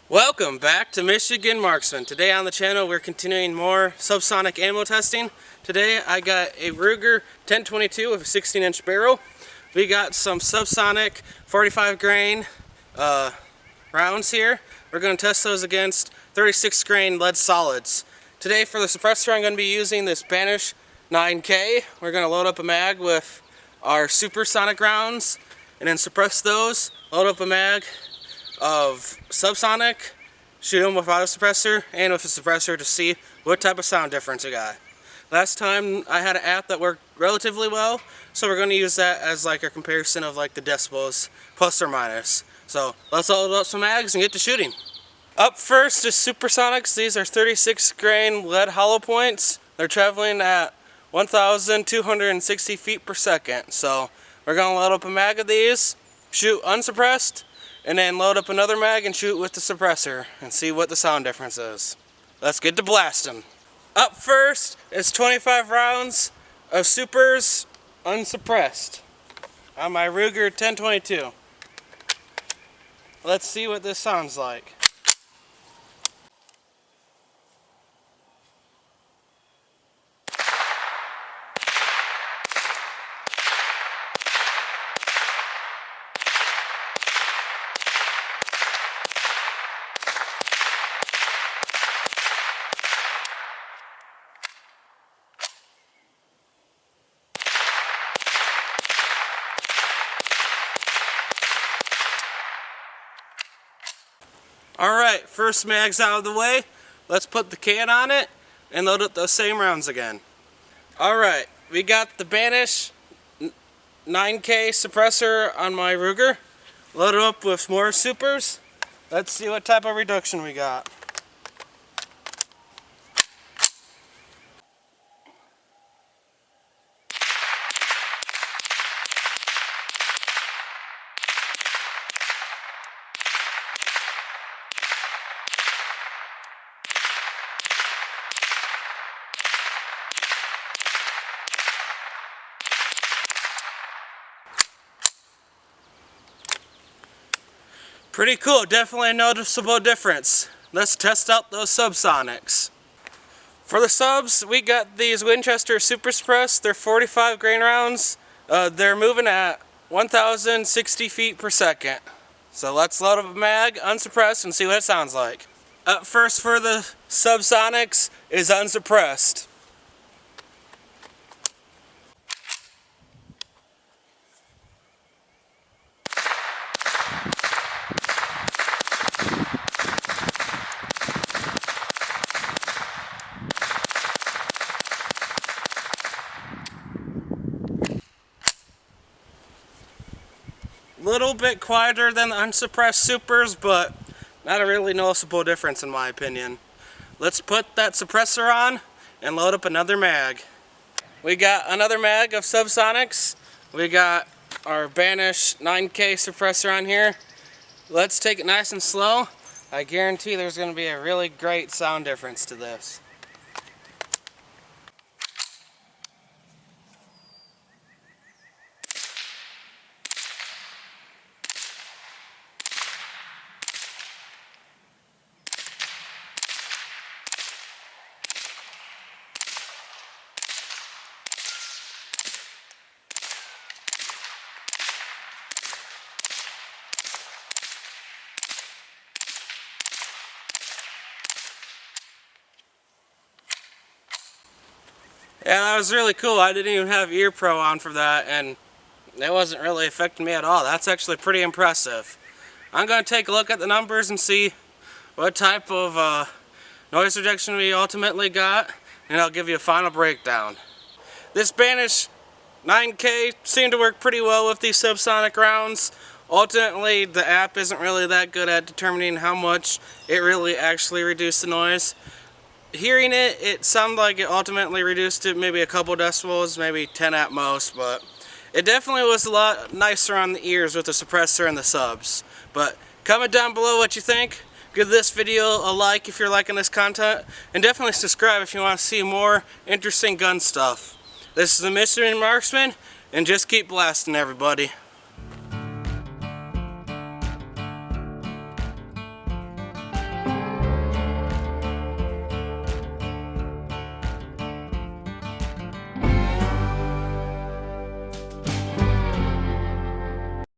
Welcome back to Michigan Marksman. Today on the channel we're continuing more subsonic ammo testing. Today I got a Ruger 1022 with a 16-inch barrel. We got some subsonic 45 grain rounds here. We're going to test those against 36 grain lead solids. Today for the suppressor I'm going to be using this Banish 9K. We're going to load up a mag with our Supersonic rounds and then suppress those, load up a mag of Subsonic, shoot them without a suppressor and with a suppressor to see what type of sound difference we got. Last time I had an app that worked relatively well, so we're going to use that as like a comparison of like the decibels plus or minus. So let's load up some mags and get to shooting. Up first is Supersonics. These are 36 grain lead hollow points. They're traveling at 1,260 feet per second. So we're going to load up a mag of these, shoot unsuppressed, and then load up another mag and shoot with the suppressor and see what the sound difference is. Let's get to blasting. Up first is 25 rounds of Supers unsuppressed on my Ruger 1022. Let's see what this sounds like. Alright, first mag's out of the way. Let's put the can on it and load up those same rounds again. Alright, we got the Banish 9K suppressor on my Ruger. Loaded up with more supers. Let's see what type of reduction we got. Pretty cool, definitely a noticeable difference. Let's test out those Subsonics. For the subs, we got these Winchester Suppressed. They're 45 grain rounds. They're moving at 1,060 feet per second. So let's load up a mag, unsuppressed, and see what it sounds like. Up first for the Subsonics is unsuppressed. Little bit quieter than the unsuppressed supers, but not a really noticeable difference in my opinion. Let's put that suppressor on and load up another mag. We got another mag of Subsonics. We got our Banish 9K suppressor on here. Let's take it nice and slow. I guarantee there's going to be a really great sound difference to this. Yeah, that was really cool. I didn't even have Ear Pro on for that, and it wasn't really affecting me at all. That's actually pretty impressive. I'm going to take a look at the numbers and see what type of noise rejection we ultimately got, and I'll give you a final breakdown. This Banish 9K seemed to work pretty well with these subsonic rounds. Ultimately, the app isn't really that good at determining how much it really actually reduced the noise. Hearing it, it sounded like it ultimately reduced it maybe a couple decibels, maybe 10 at most, but it definitely was a lot nicer on the ears with the suppressor and the subs. But comment down below what you think. Give this video a like if you're liking this content, and definitely subscribe if you want to see more interesting gun stuff. This is the Michigan Marksman, and just keep blasting, everybody.